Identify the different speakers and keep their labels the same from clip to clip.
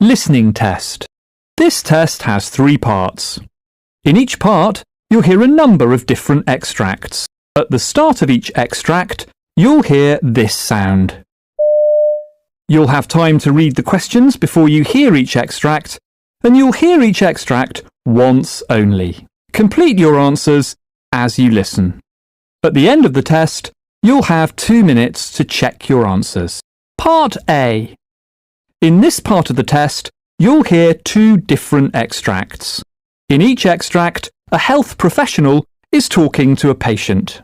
Speaker 1: listening test. This test has 3 parts. In each part, you'll hear a number of different extracts. At the start of each extract, you'll hear this sound. You'll have time to read the questions before you hear each extract, and you'll hear each extract once only. Complete your answers as you listen. At the end of the test, you'll have 2 minutes to check your answers. Part A. In this part of the test, you'll hear 2 different extracts. In each extract, a health professional is talking to a patient.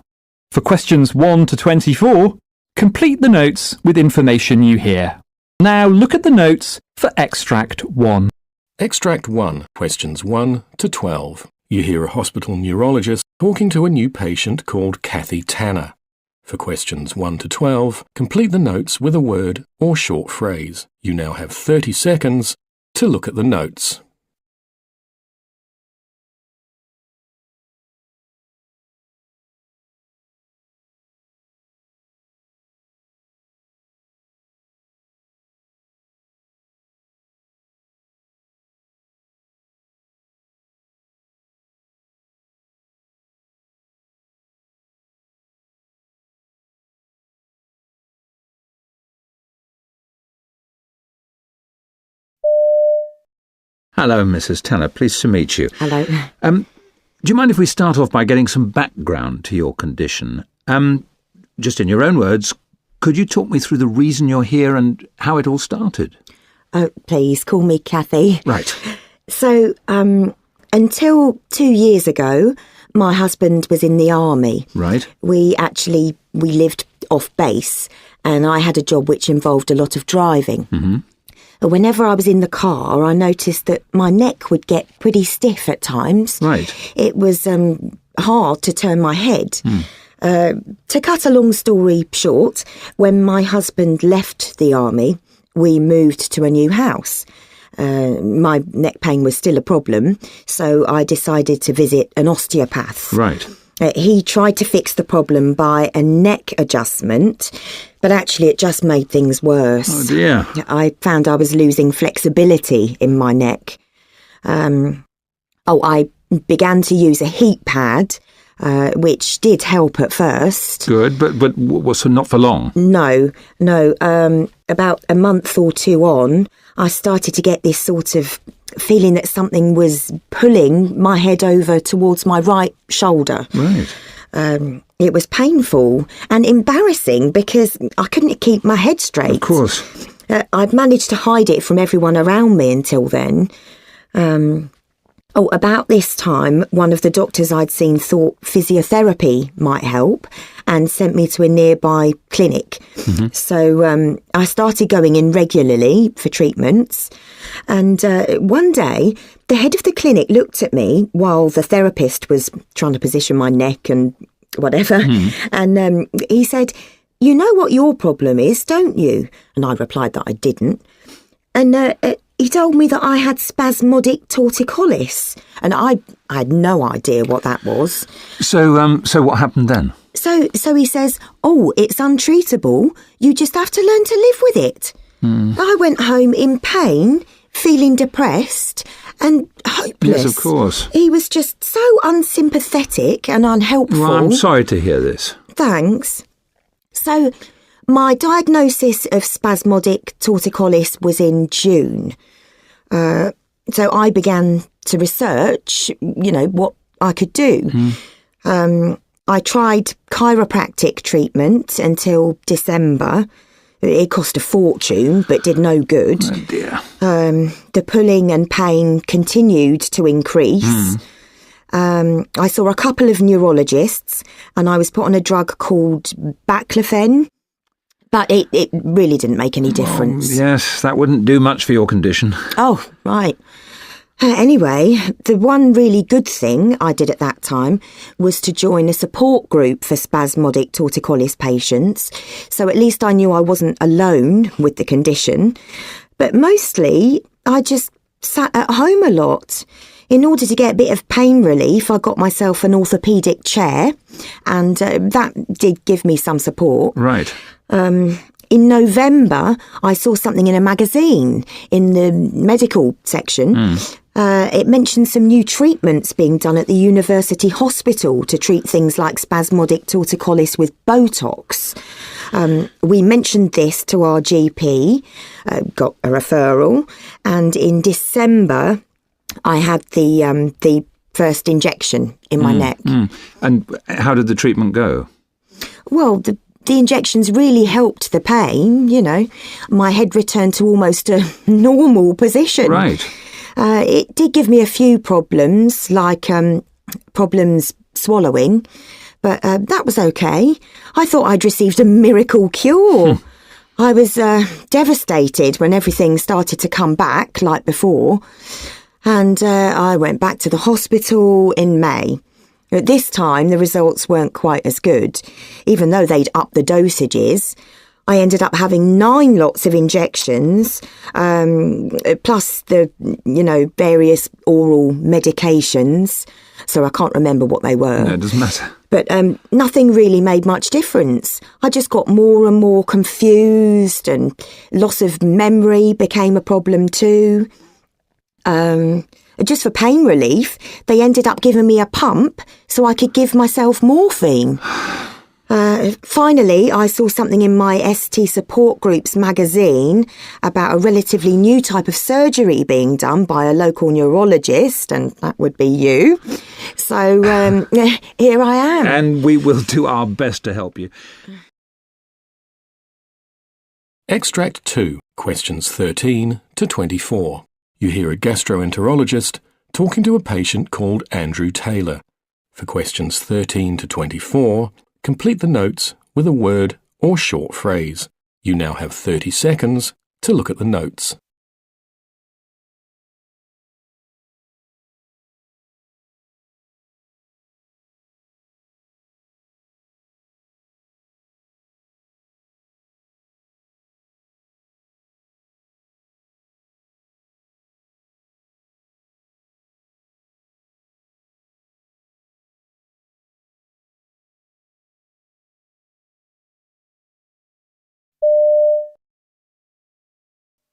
Speaker 1: For questions 1 to 24, complete the notes with information you hear. Now look at the notes for Extract 1.
Speaker 2: Extract 1, questions 1 to 12. You hear a hospital neurologist talking to a new patient called Kathy Tanner. For questions 1 to 12, complete the notes with a word or short phrase. You now have 30 seconds to look at the notes.
Speaker 3: Hello, Mrs. Tanner. Pleased to meet you.
Speaker 4: Hello.
Speaker 3: Do you mind if we start off by getting some background to your condition? Just in your own words, could you talk me through the reason you're here and how it all started?
Speaker 4: Oh, please, call me Kathy.
Speaker 3: Right.
Speaker 4: So, until 2 years ago, my husband was in the army.
Speaker 3: Right.
Speaker 4: We lived off base, and I had a job which involved a lot of driving.
Speaker 3: Mm-hmm.
Speaker 4: Whenever I was in the car, I noticed that my neck would get pretty stiff at times.
Speaker 3: Right.
Speaker 4: It was hard to turn my head. To cut a long story short, when my husband left the army, we moved to a new house. My neck pain was still a problem, so I decided to visit an osteopath.
Speaker 3: Right.
Speaker 4: He tried to fix the problem by a neck adjustment, but actually it just made things worse.
Speaker 3: Oh dear.
Speaker 4: I found I was losing flexibility in my neck. I began to use a heat pad, which did help at first.
Speaker 3: Good, but was not for long?
Speaker 4: No. About a month or 2 on, I started to get this sort of feeling that something was pulling my head over towards my right shoulder.
Speaker 3: Right.
Speaker 4: It was painful and embarrassing because I couldn't keep my head straight.
Speaker 3: Of course.
Speaker 4: I'd managed to hide it from everyone around me until then. About this time, one of the doctors I'd seen thought physiotherapy might help and sent me to a nearby clinic.
Speaker 3: Mm-hmm.
Speaker 4: So I started going in regularly for treatments. And one day, the head of the clinic looked at me while the therapist was trying to position my neck and whatever. And he said, "You know what your problem is, don't you?" And I replied that I didn't. And he told me that I had spasmodic torticollis, and I had no idea what that was.
Speaker 3: So what happened then?
Speaker 4: So he says, "Oh, it's untreatable. You just have to learn to live with it." I went home in pain, feeling depressed and hopeless.
Speaker 3: Yes, of course.
Speaker 4: He was just so unsympathetic and unhelpful.
Speaker 3: Well, I'm sorry to hear this.
Speaker 4: Thanks. So my diagnosis of spasmodic torticollis was in June. So I began to research, what I could do. I tried chiropractic treatment until December. It cost a fortune, but did no good.
Speaker 3: Oh dear.
Speaker 4: The pulling and pain continued to increase. I saw a couple of neurologists, and I was put on a drug called baclofen. But it really didn't make any difference.
Speaker 3: Well, yes, that wouldn't do much for your condition.
Speaker 4: Oh, right. Anyway, the one really good thing I did at that time was to join a support group for spasmodic torticollis patients, so at least I knew I wasn't alone with the condition. But mostly, I just sat at home a lot. In order to get a bit of pain relief, I got myself an orthopaedic chair, and that did give me some support.
Speaker 3: Right.
Speaker 4: in November, I saw something in a magazine in the medical section. It mentioned some new treatments being done at the university hospital to treat things like spasmodic torticollis with Botox. We mentioned this to our GP, got a referral, and in December I had the first injection in my neck.
Speaker 3: And how did the treatment go?
Speaker 4: Well, the injections really helped the pain, you know. My head returned to almost a normal position.
Speaker 3: Right.
Speaker 4: It did give me a few problems, like problems swallowing, but that was okay. I thought I'd received a miracle cure. I was devastated when everything started to come back like before, and I went back to the hospital in May. At this time, the results weren't quite as good. Even though they'd upped the dosages, I ended up having 9 lots of injections, plus the, various oral medications. So I can't remember what they were.
Speaker 3: No, it doesn't matter.
Speaker 4: But nothing really made much difference. I just got more and more confused, and loss of memory became a problem too. Just for pain relief, they ended up giving me a pump so I could give myself morphine. Finally, I saw something in my ST Support Group's magazine about a relatively new type of surgery being done by a local neurologist, and that would be you. So here I am.
Speaker 3: And we will do our best to help you.
Speaker 2: Extract 2, questions 13 to 24. You hear a gastroenterologist talking to a patient called Andrew Taylor. For questions 13 to 24, complete the notes with a word or short phrase. You now have 30 seconds to look at the notes.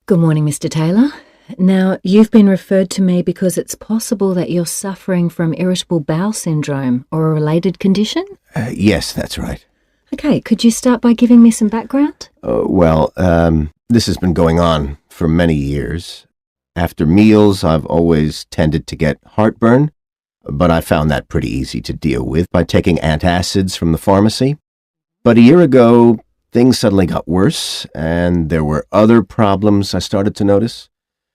Speaker 5: Good morning, Mr. Taylor. Now, you've been referred to me because it's possible that you're suffering from irritable bowel syndrome or a related condition?
Speaker 6: Yes, that's right.
Speaker 5: Okay, could you start by giving me some background?
Speaker 6: This has been going on for many years. After meals, I've always tended to get heartburn, but I found that pretty easy to deal with by taking antacids from the pharmacy. But a year ago, things suddenly got worse, and there were other problems I started to notice.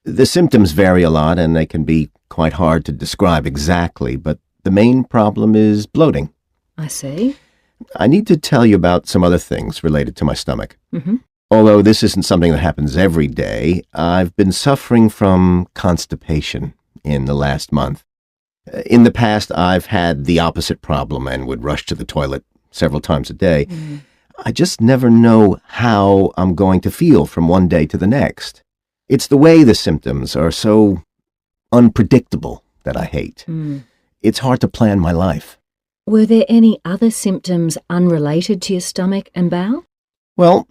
Speaker 6: The symptoms vary a lot, and they can be quite hard to describe exactly, but the main problem is bloating.
Speaker 5: I see.
Speaker 6: I need to tell you about some other things related to my stomach.
Speaker 5: Mm-hmm.
Speaker 6: Although this isn't something that happens every day, I've been suffering from constipation in the last month. In the past, I've had the opposite problem and would rush to the toilet several times a day. I just never know how I'm going to feel from one day to the next. It's the way the symptoms are so unpredictable that I hate. It's hard to plan my life.
Speaker 5: Were there any other symptoms unrelated to your stomach and bowel?
Speaker 6: Well,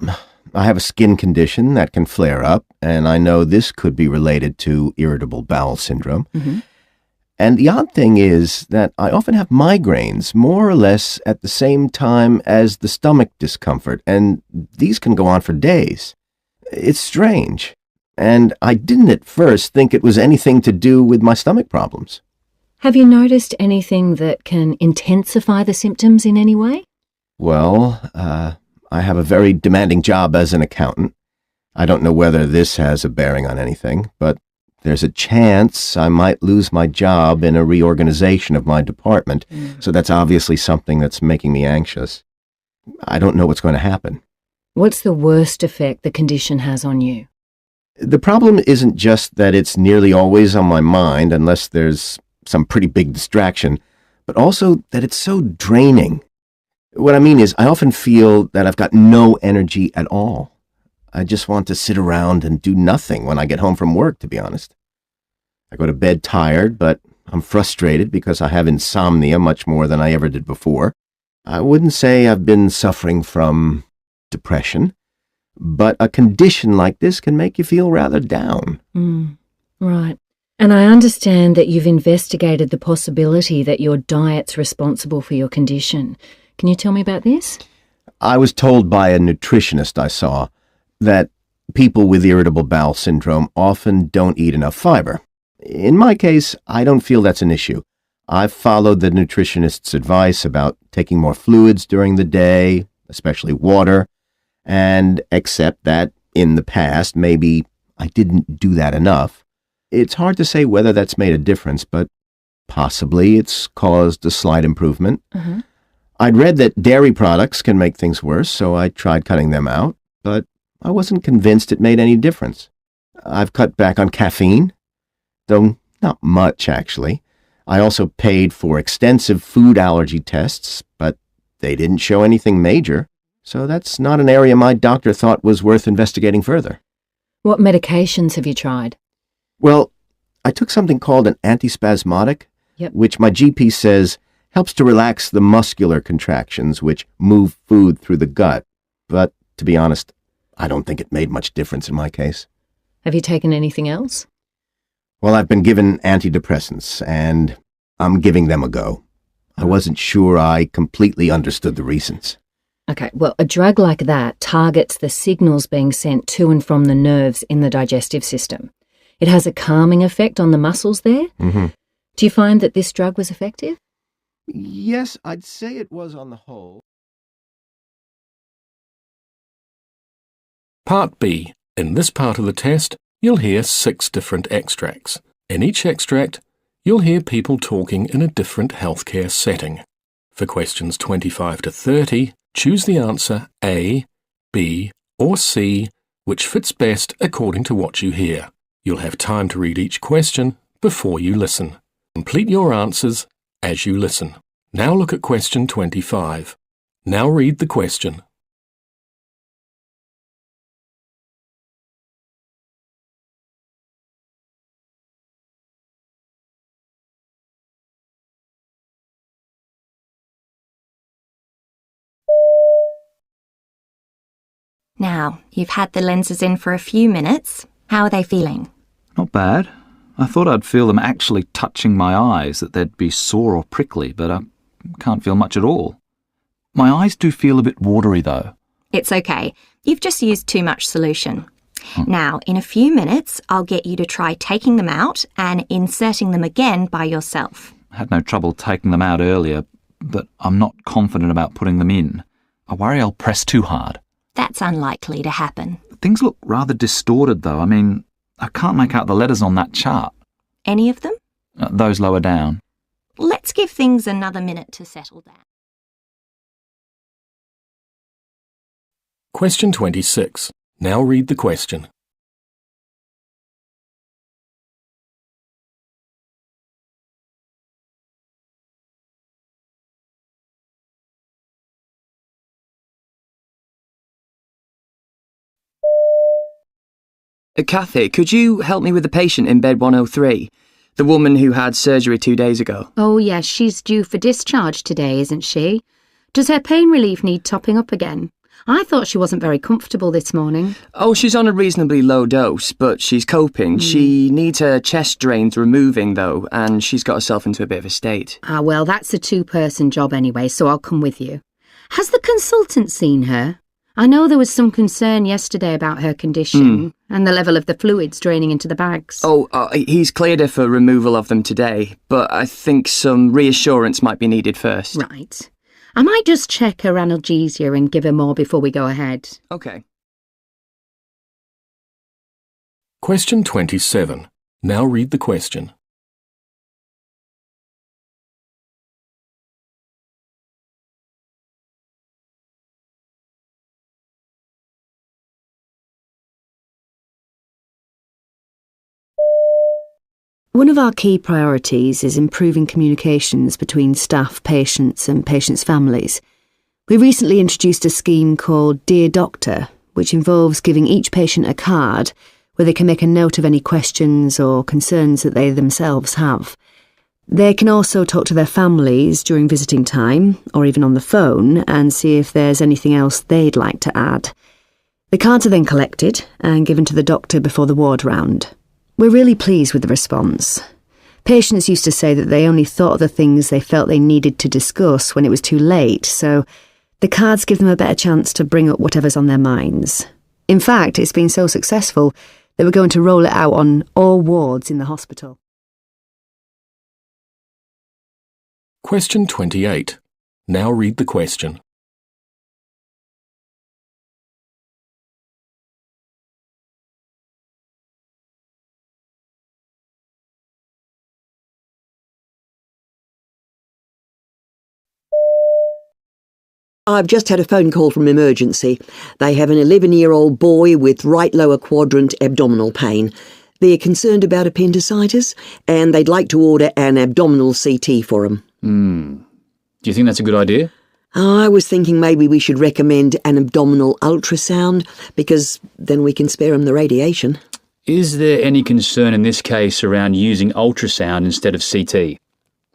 Speaker 6: I have a skin condition that can flare up, and I know this could be related to irritable bowel syndrome.
Speaker 5: Mm-hmm.
Speaker 6: And the odd thing is that I often have migraines more or less at the same time as the stomach discomfort, and these can go on for days. It's strange, and I didn't at first think it was anything to do with my stomach problems.
Speaker 5: Have you noticed anything that can intensify the symptoms in any way?
Speaker 6: Well, I have a very demanding job as an accountant. I don't know whether this has a bearing on anything, but there's a chance I might lose my job in a reorganization of my department, so that's obviously something that's making me anxious. I don't know what's going to happen.
Speaker 5: What's the worst effect the condition has on you?
Speaker 6: The problem isn't just that it's nearly always on my mind unless there's some pretty big distraction, but also that it's so draining. What I mean is, I often feel that I've got no energy at all. I just want to sit around and do nothing when I get home from work, to be honest. I go to bed tired, but I'm frustrated because I have insomnia much more than I ever did before. I wouldn't say I've been suffering from depression, but a condition like this can make you feel rather down.
Speaker 5: Right. And I understand that you've investigated the possibility that your diet's responsible for your condition. Can you tell me about this?
Speaker 6: I was told by a nutritionist I saw that people with irritable bowel syndrome often don't eat enough fiber. In my case, I don't feel that's an issue. I've followed the nutritionist's advice about taking more fluids during the day, especially water, and accept that in the past maybe I didn't do that enough. It's hard to say whether that's made a difference, but possibly it's caused a slight improvement. I'd read that dairy products can make things worse, so I tried cutting them out, but I wasn't convinced it made any difference. I've cut back on caffeine, though not much, actually. I also paid for extensive food allergy tests, but they didn't show anything major, so that's not an area my doctor thought was worth investigating further.
Speaker 5: What medications have you tried?
Speaker 6: Well, I took something called an antispasmodic,
Speaker 5: Yep.
Speaker 6: which my GP says helps to relax the muscular contractions which move food through the gut, but to be honest, I don't think it made much difference in my case.
Speaker 5: Have you taken anything else?
Speaker 6: Well, I've been given antidepressants, and I'm giving them a go. I wasn't sure I completely understood the reasons.
Speaker 5: Okay, well, a drug like that targets the signals being sent to and from the nerves in the digestive system. It has a calming effect on the muscles there. Do you find that this drug was effective?
Speaker 6: Yes, I'd say it was on the whole.
Speaker 2: Part B. In this part of the test, you'll hear 6 different extracts. In each extract, you'll hear people talking in a different healthcare setting. For questions 25 to 30, choose the answer A, B, or C, which fits best according to what you hear. You'll have time to read each question before you listen. Complete your answers as you listen. Now look at question 25. Now read the question.
Speaker 7: Now, you've had the lenses in for a few minutes. How are they feeling?
Speaker 3: Not bad. I thought I'd feel them actually touching my eyes, that they'd be sore or prickly, but I can't feel much at all. My eyes do feel a bit watery, though.
Speaker 7: It's okay. You've just used too much solution. Now, in a few minutes, I'll get you to try taking them out and inserting them again by yourself.
Speaker 3: I had no trouble taking them out earlier, but I'm not confident about putting them in. I worry I'll press too hard.
Speaker 7: That's unlikely to happen.
Speaker 3: Things look rather distorted, though. I mean, I can't make out the letters on that chart.
Speaker 7: Any of them?
Speaker 3: Those lower down.
Speaker 7: Let's give things another minute to settle down.
Speaker 2: Question 26. Now read the question.
Speaker 8: Kathy, could you help me with the patient in bed 103? The woman who had surgery 2 days ago.
Speaker 9: Oh, yes, she's due for discharge today, isn't she? Does her pain relief need topping up again? I thought she wasn't very comfortable this morning.
Speaker 8: Oh, she's on a reasonably low dose, but she's coping. She needs her chest drains removing, though, and she's got herself into a bit of a state.
Speaker 9: Ah, well, that's a two-person job anyway, so I'll come with you. Has the consultant seen her? I know there was some concern yesterday about her condition and the level of the fluids draining into the bags.
Speaker 8: Oh, he's cleared her for removal of them today, but I think some reassurance might be needed first.
Speaker 9: Right. I might just check her analgesia and give her more before we go ahead.
Speaker 8: Okay.
Speaker 2: Question 27. Now read the question.
Speaker 10: One of our key priorities is improving communications between staff, patients and patients' families. We recently introduced a scheme called Dear Doctor, which involves giving each patient a card where they can make a note of any questions or concerns that they themselves have. They can also talk to their families during visiting time or even on the phone and see if there's anything else they'd like to add. The cards are then collected and given to the doctor before the ward round. We're really pleased with the response. Patients used to say that they only thought of the things they felt they needed to discuss when it was too late, so the cards give them a better chance to bring up whatever's on their minds. In fact, it's been so successful that we're going to roll it out on all wards in the hospital.
Speaker 2: Question 28. Now read the question.
Speaker 11: I've just had a phone call from emergency. They have an 11-year-old boy with right lower quadrant abdominal pain. They're concerned about appendicitis and they'd like to order an abdominal CT for him.
Speaker 12: Do you think that's a good idea?
Speaker 11: I was thinking maybe we should recommend an abdominal ultrasound because then we can spare him the radiation.
Speaker 12: Is there any concern in this case around using ultrasound instead of CT?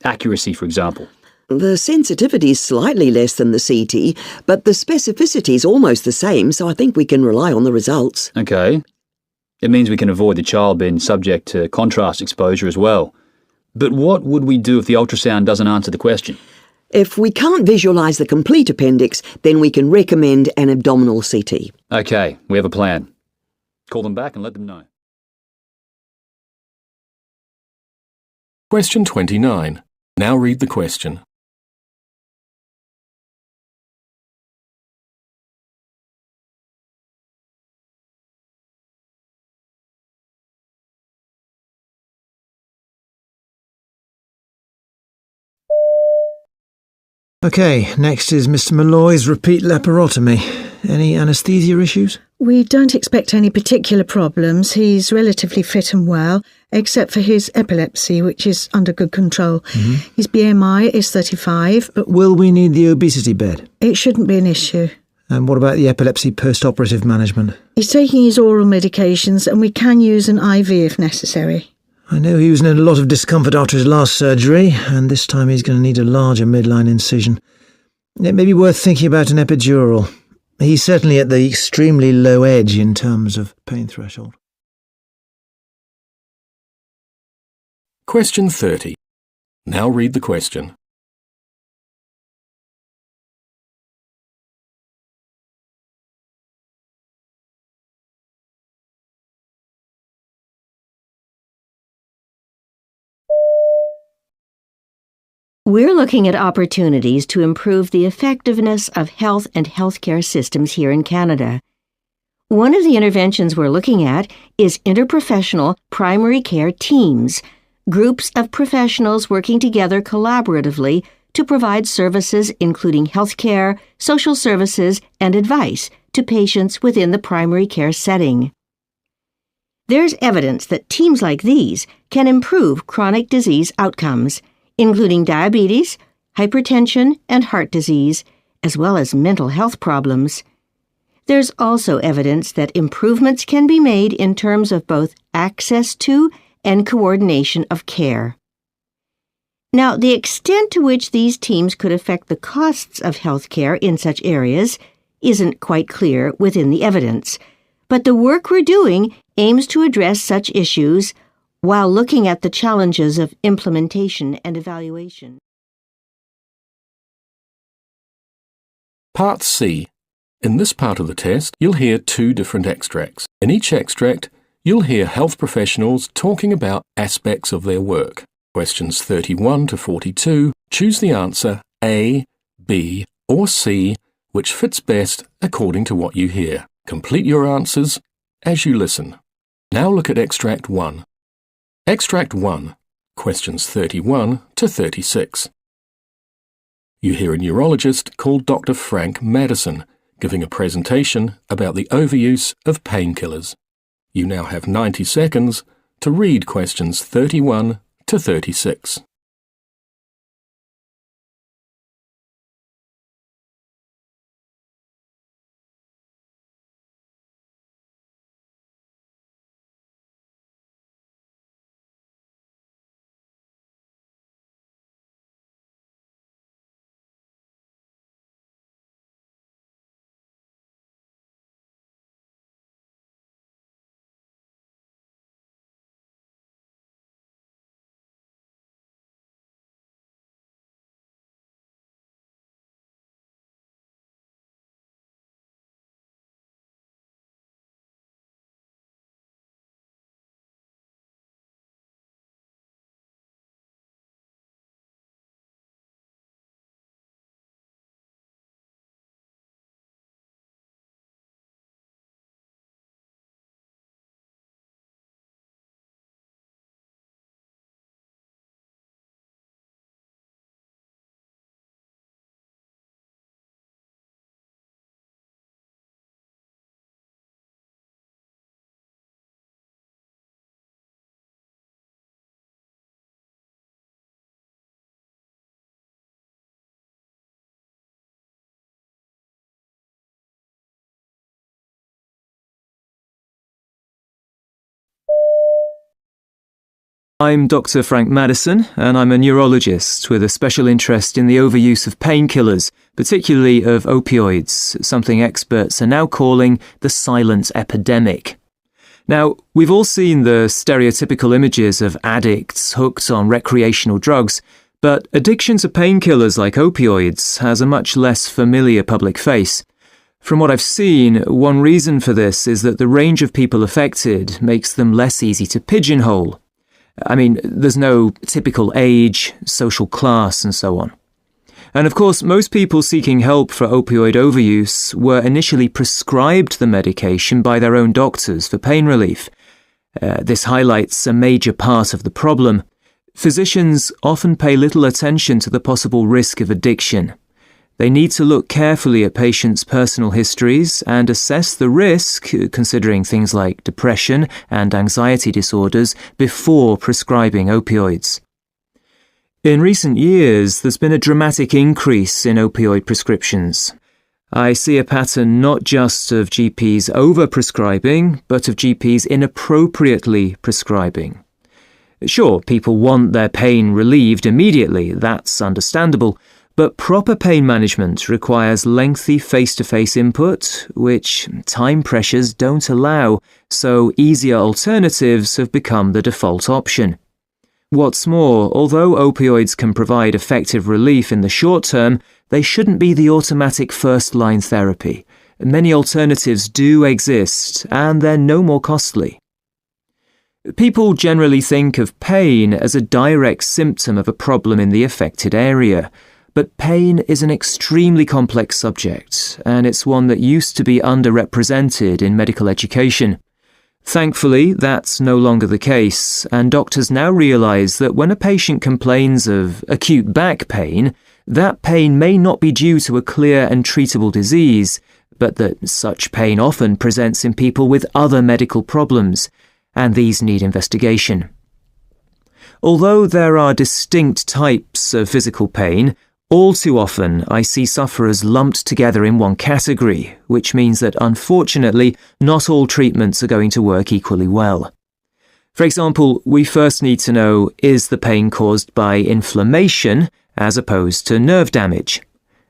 Speaker 12: Accuracy, for example.
Speaker 11: The sensitivity is slightly less than the CT, but the specificity is almost the same, so I think we can rely on the results.
Speaker 12: Okay. It means we can avoid the child being subject to contrast exposure as well. But what would we do if the ultrasound doesn't answer the question?
Speaker 11: If we can't visualise the complete appendix, then we can recommend an abdominal CT.
Speaker 12: Okay, we have a plan. Call them back and let them know.
Speaker 2: Question 29. Now read the question.
Speaker 13: OK, next is Mr Malloy's repeat laparotomy. Any anaesthesia issues?
Speaker 14: We don't expect any particular problems. He's relatively fit and well, except for his epilepsy, which is under good control. His BMI is 35.
Speaker 13: But will we need the obesity bed?
Speaker 14: It shouldn't be an issue.
Speaker 13: And what about the epilepsy post-operative management?
Speaker 14: He's taking his oral medications and we can use an IV if necessary.
Speaker 13: I know he was in a lot of discomfort after his last surgery, and this time he's going to need a larger midline incision. It may be worth thinking about an epidural. He's certainly at the extremely low edge in terms of pain threshold.
Speaker 2: Question 30. Now read the question.
Speaker 15: We're looking at opportunities to improve the effectiveness of health and healthcare systems here in Canada. One of the interventions we're looking at is interprofessional primary care teams, groups of professionals working together collaboratively to provide services including healthcare, social services, and advice to patients within the primary care setting. There's evidence that teams like these can improve chronic disease outcomes, including diabetes, hypertension, and heart disease, as well as mental health problems. There's also evidence that improvements can be made in terms of both access to and coordination of care. Now, the extent to which these teams could affect the costs of healthcare in such areas isn't quite clear within the evidence, but the work we're doing aims to address such issues while looking at the challenges of implementation and evaluation.
Speaker 2: Part C. In this part of the test, you'll hear 2 different extracts. In each extract, you'll hear health professionals talking about aspects of their work. Questions 31 to 42, choose the answer A, B, or C, which fits best according to what you hear. Complete your answers as you listen. Now look at Extract 1. Extract 1, questions 31 to 36. You hear a neurologist called Dr. Frank Madison giving a presentation about the overuse of painkillers. You now have 90 seconds to read questions 31 to 36.
Speaker 16: I'm Dr. Frank Madison, and I'm a neurologist with a special interest in the overuse of painkillers, particularly of opioids, something experts are now calling the silent epidemic. Now, we've all seen the stereotypical images of addicts hooked on recreational drugs, but addiction to painkillers like opioids has a much less familiar public face. From what I've seen, one reason for this is that the range of people affected makes them less easy to pigeonhole. I mean, there's no typical age, social class, and so on. And of course, most people seeking help for opioid overuse were initially prescribed the medication by their own doctors for pain relief. This highlights a major part of the problem. Physicians often pay little attention to the possible risk of addiction. They need to look carefully at patients' personal histories and assess the risk, considering things like depression and anxiety disorders, before prescribing opioids. In recent years, there's been a dramatic increase in opioid prescriptions. I see a pattern not just of GPs overprescribing, but of GPs inappropriately prescribing. Sure, people want their pain relieved immediately, that's understandable, but proper pain management requires lengthy face-to-face input, which time pressures don't allow, so easier alternatives have become the default option. What's more, although opioids can provide effective relief in the short term, they shouldn't be the automatic first-line therapy. Many alternatives do exist, and they're no more costly. People generally think of pain as a direct symptom of a problem in the affected area. But pain is an extremely complex subject, and it's one that used to be underrepresented in medical education. Thankfully, that's no longer the case, and doctors now realise that when a patient complains of acute back pain, that pain may not be due to a clear and treatable disease, but that such pain often presents in people with other medical problems, and these need investigation. Although there are distinct types of physical pain, all too often, I see sufferers lumped together in one category, which means that unfortunately, not all treatments are going to work equally well. For example, we first need to know, is the pain caused by inflammation as opposed to nerve damage?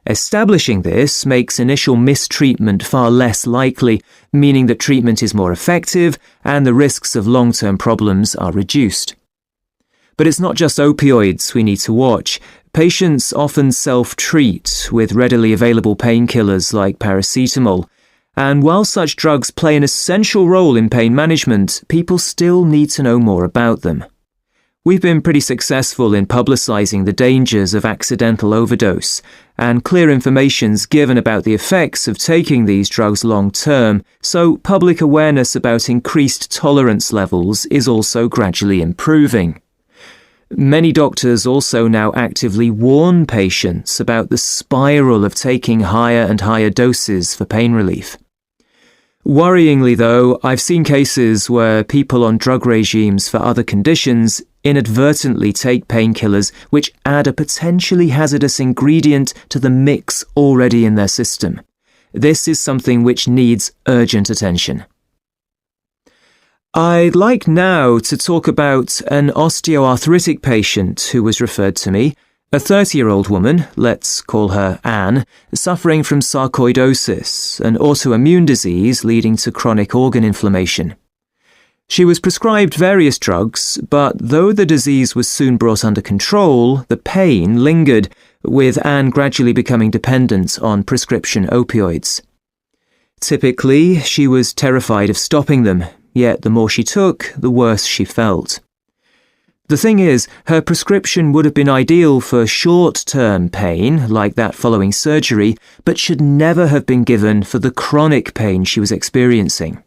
Speaker 16: Establishing this makes initial mistreatment far less likely, meaning that treatment is more effective and the risks of long-term problems are reduced. But it's not just opioids we need to watch. Patients often self-treat with readily available painkillers like paracetamol, and while such drugs play an essential role in pain management, people still need to know more about them. We've been pretty successful in publicising the dangers of accidental overdose, and clear information's given about the effects of taking these drugs long-term, so public awareness about increased tolerance levels is also gradually improving. Many doctors also now actively warn patients about the spiral of taking higher and higher doses for pain relief. Worryingly, though, I've seen cases where people on drug regimes for other conditions inadvertently take painkillers which add a potentially hazardous ingredient to the mix already in their system. This is something which needs urgent attention. I'd like now to talk about an osteoarthritic patient who was referred to me, a 30-year-old woman, let's call her Anne, suffering from sarcoidosis, an autoimmune disease leading to chronic organ inflammation. She was prescribed various drugs, but though the disease was soon brought under control, the pain lingered, with Anne gradually becoming dependent on prescription opioids. Typically, she was terrified of stopping them, yet the more she took, the worse she felt. The thing is, her prescription would have been ideal for short-term pain, like that following surgery, but should never have been given for the chronic pain she was experiencing.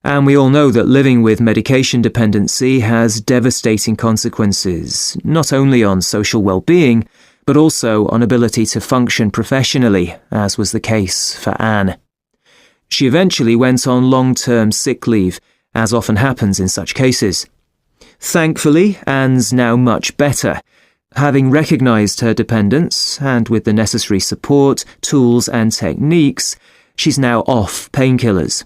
Speaker 16: And we all know that living with medication dependency has devastating consequences, not only on social well-being, but also on ability to function professionally, as was the case for Anne. She eventually went on long-term sick leave, as often happens in such cases. Thankfully, Anne's now much better, having recognised her dependence, and with the necessary support, tools and techniques, she's now off painkillers.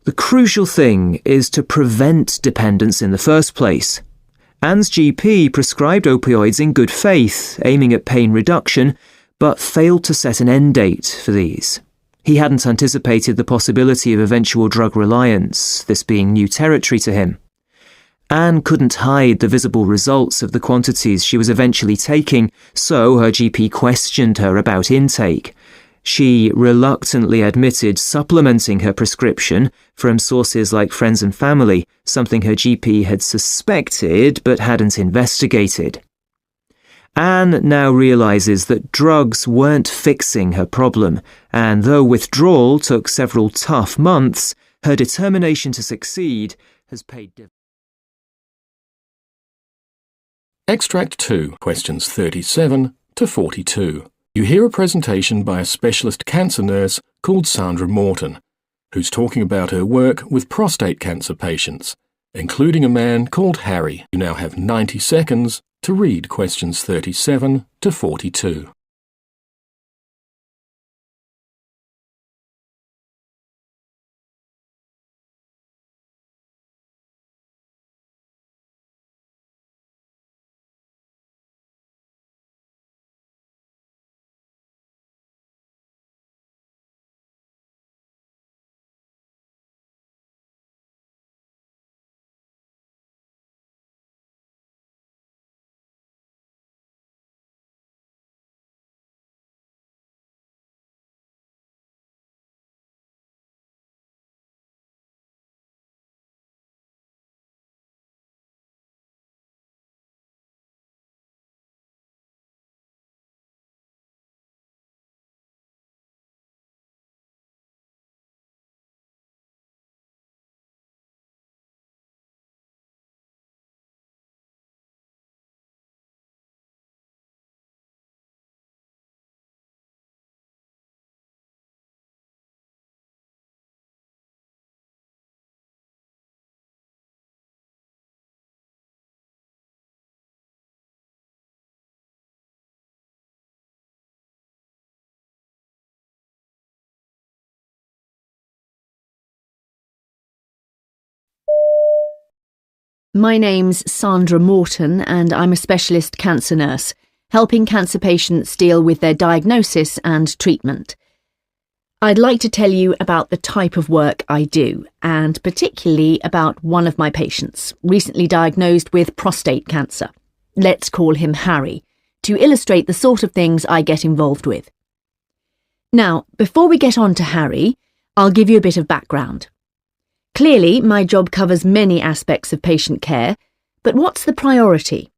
Speaker 16: The crucial thing is to prevent dependence in the first place. Anne's GP prescribed opioids in good faith, aiming at pain reduction, but failed to set an end date for these. He hadn't anticipated the possibility of eventual drug reliance, this being new territory to him. Anne couldn't hide the visible results of the quantities she was eventually taking, so her GP questioned her about intake. She reluctantly admitted supplementing her prescription from sources like friends and family, something her GP had suspected but hadn't investigated. Anne now realises that drugs weren't fixing her problem, and though withdrawal took several tough months, her determination to succeed has paid dividends.
Speaker 2: Extract 2, questions 37 to 42. You hear a presentation by a specialist cancer nurse called Sandra Morton, who's talking about her work with prostate cancer patients, including a man called Harry. You now have 90 seconds to read questions 37 to 42.
Speaker 5: My name's Sandra Morton and I'm a specialist cancer nurse, helping cancer patients deal with their diagnosis and treatment. I'd like to tell you about the type of work I do, and particularly about one of my patients, recently diagnosed with prostate cancer. Let's call him Harry, to illustrate the sort of things I get involved with. Now, before we get on to Harry, I'll give you a bit of background. Clearly, my job covers many aspects of patient care, but what's the priority?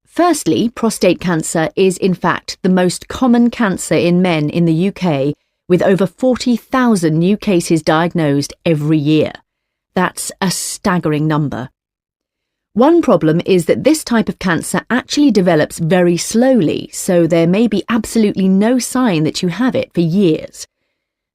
Speaker 5: Firstly, prostate cancer is in fact the most common cancer in men in the UK, with over 40,000 new cases diagnosed every year. That's a staggering number. One problem is that this type of cancer actually develops very slowly, so there may be absolutely no sign that you have it for years.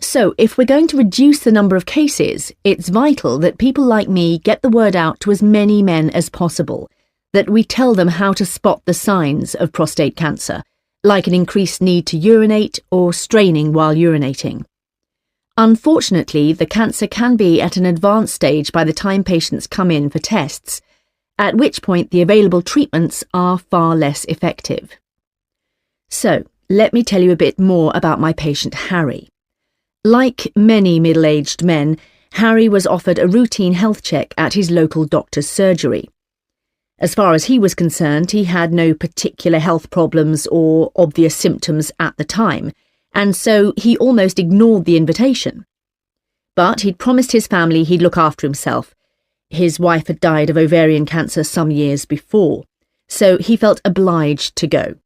Speaker 5: So, if we're going to reduce the number of cases, it's vital that people like me get the word out to as many men as possible, that we tell them how to spot the signs of prostate cancer, like an increased need to urinate or straining while urinating. Unfortunately, the cancer can be at an advanced stage by the time patients come in for tests, at which point the available treatments are far less effective. So, let me tell you a bit more about my patient Harry. Like many middle-aged men, Harry was offered a routine health check at his local doctor's surgery. As far as he was concerned, he had no particular health problems or obvious symptoms at the time, and so he almost ignored the invitation. But he'd promised his family he'd look after himself. His wife had died of ovarian cancer some years before, so he felt obliged to go.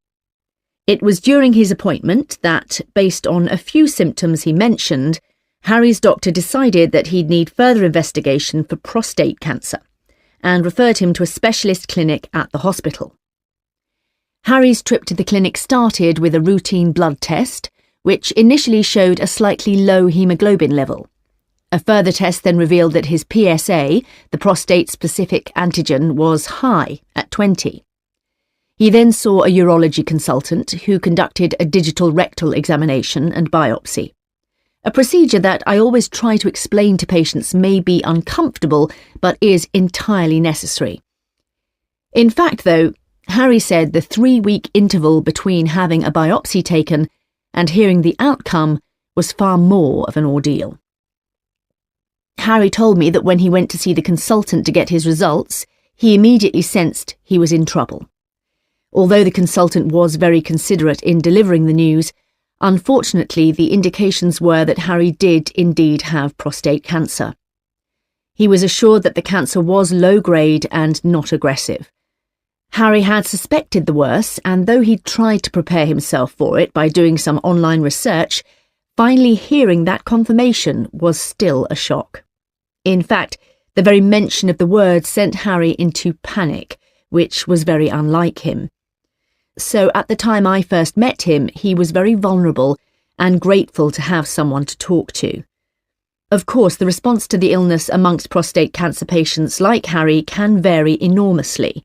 Speaker 5: It was during his appointment that, based on a few symptoms he mentioned, Harry's doctor decided that he'd need further investigation for prostate cancer and referred him to a specialist clinic at the hospital. Harry's trip to the clinic started with a routine blood test, which initially showed a slightly low haemoglobin level. A further test then revealed that his PSA, the prostate-specific antigen, was high at 20. He then saw a urology consultant who conducted a digital rectal examination and biopsy, a procedure that I always try to explain to patients may be uncomfortable but is entirely necessary. In fact, though, Harry said the 3-week interval between having a biopsy taken and hearing the outcome was far more of an ordeal. Harry told me that when he went to see the consultant to get his results, he immediately sensed he was in trouble. Although the consultant was very considerate in delivering the news, unfortunately the indications were that Harry did indeed have prostate cancer. He was assured that the cancer was low-grade and not aggressive. Harry had suspected the worst, and though he'd tried to prepare himself for it by doing some online research, finally hearing that confirmation was still a shock. In fact, the very mention of the word sent Harry into panic, which was very unlike him. So at the time I first met him, he was very vulnerable and grateful to have someone to talk to. Of course, the response to the illness amongst prostate cancer patients like Harry can vary enormously.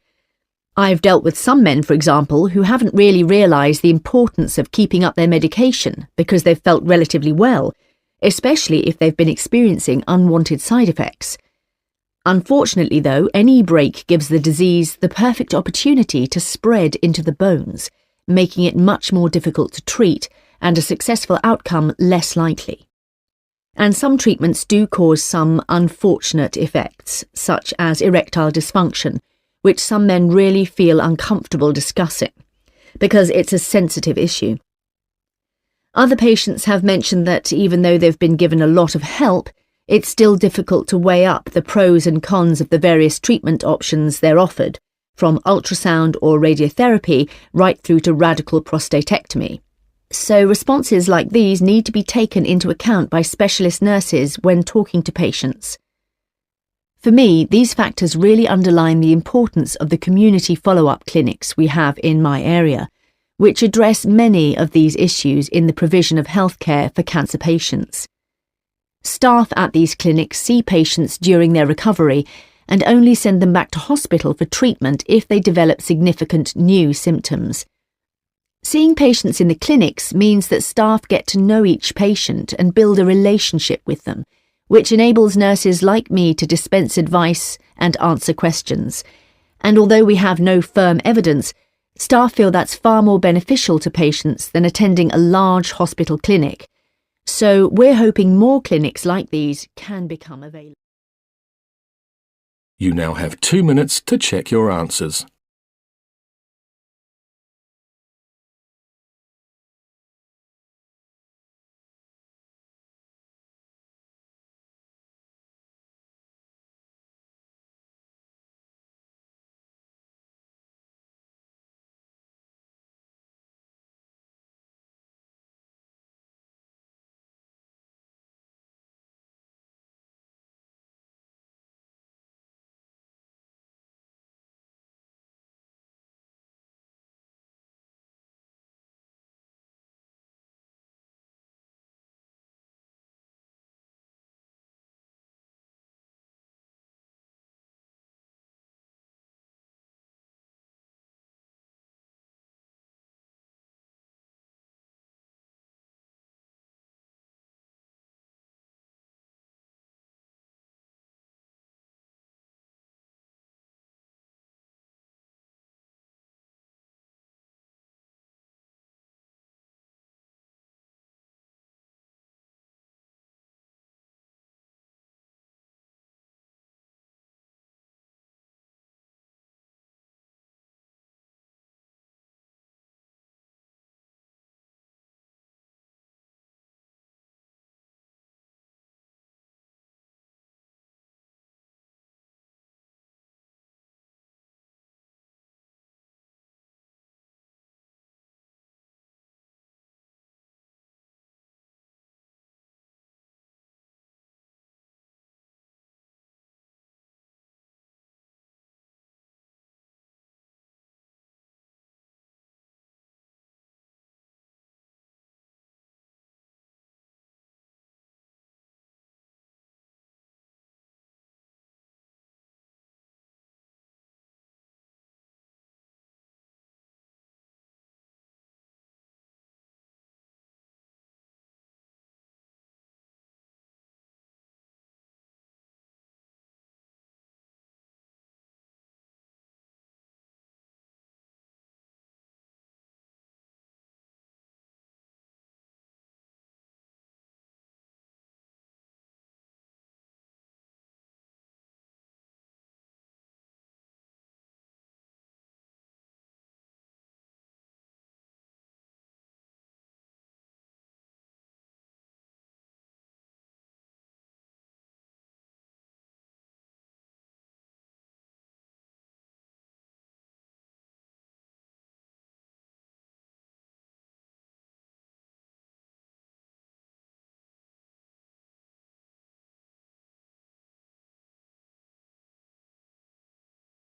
Speaker 5: I've dealt with some men, for example, who haven't really realised the importance of keeping up their medication because they've felt relatively well, especially if they've been experiencing unwanted side effects. Unfortunately, though, any break gives the disease the perfect opportunity to spread into the bones, making it much more difficult to treat and a successful outcome less likely. And some treatments do cause some unfortunate effects, such as erectile dysfunction, which some men really feel uncomfortable discussing, because it's a sensitive issue. Other patients have mentioned that even though they've been given a lot of help, it's still difficult to weigh up the pros and cons of the various treatment options they're offered, from ultrasound or radiotherapy right through to radical prostatectomy. So responses like these need to be taken into account by specialist nurses when talking to patients. For me, these factors really underline the importance of the community follow-up clinics we have in my area, which address many of these issues in the provision of healthcare for cancer patients. Staff at these clinics see patients during their recovery and only send them back to hospital for treatment if they develop significant new symptoms. Seeing patients in the clinics means that staff get to know each patient and build a relationship with them, which enables nurses like me to dispense advice and answer questions. And although we have no firm evidence, staff feel that's far more beneficial to patients than attending a large hospital clinic. So we're hoping more clinics like these can become available.
Speaker 2: You now have 2 minutes to check your answers.